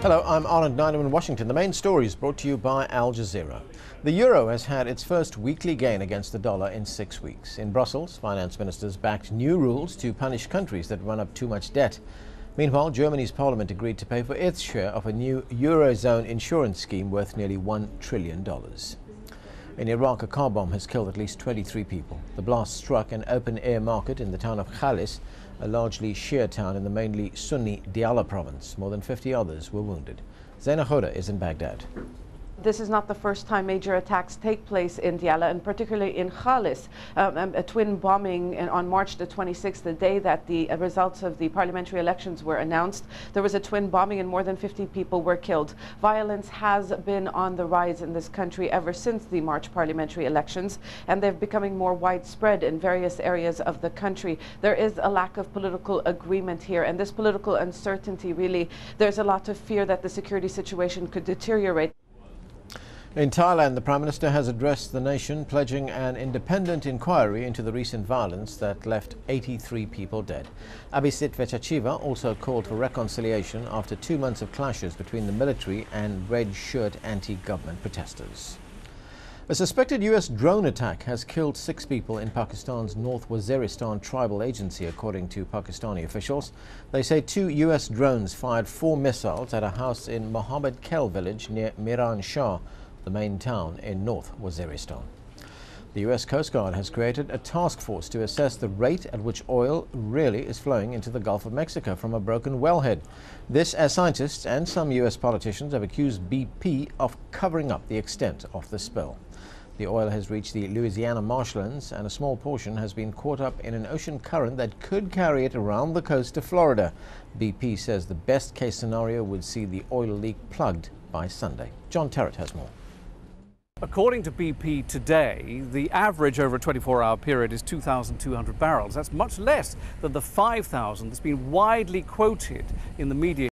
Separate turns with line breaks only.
Hello, I'm Arnold Nynum in Washington. The main story is brought to you by Al Jazeera. The euro has had its first weekly gain against the dollar in 6 weeks. In Brussels, finance ministers backed new rules to punish countries that run up too much debt. Meanwhile, Germany's parliament agreed to pay for its share of a new eurozone insurance scheme worth nearly $1 trillion. In Iraq, a car bomb has killed at least 23 people. The blast struck an open-air market in the town of Khalis, a largely Shia town in the mainly Sunni Diyala province. More than 50 others were wounded. Zaina Khoda is in Baghdad.
This is not the first time major attacks take place in Diyala, and particularly in Khalis. A twin bombing on March the 26th, the day that the results of the parliamentary elections were announced. There was a twin bombing and more than 50 people were killed. Violence has been on the rise in this country ever since the March parliamentary elections, and they're becoming more widespread in various areas of the country. There is a lack of political agreement here, and this political uncertainty, really, there's a lot of fear that the security situation could deteriorate.
In Thailand, the Prime Minister has addressed the nation, pledging an independent inquiry into the recent violence that left 83 people dead. Abhisit Vechachiva also called for reconciliation after 2 months of clashes between the military and red-shirt anti-government protesters. A suspected U.S. drone attack has killed 6 people in Pakistan's North Waziristan tribal agency, according to Pakistani officials. They say 2 U.S. drones fired 4 missiles at a house in Mohammed Kel village near Miran Shah, the main town in North Waziristan. The U.S. Coast Guard has created a task force to assess the rate at which oil really is flowing into the Gulf of Mexico from a broken wellhead. This, as scientists and some U.S. politicians have accused BP of covering up the extent of the spill. The oil has reached the Louisiana marshlands, and a small portion has been caught up in an ocean current that could carry it around the coast of Florida. BP says the best case scenario would see the oil leak plugged by Sunday. John Terrett has more.
According to BP today, the average over a 24-hour period is 2,200 barrels. That's much less than the 5,000 that's been widely quoted in the media.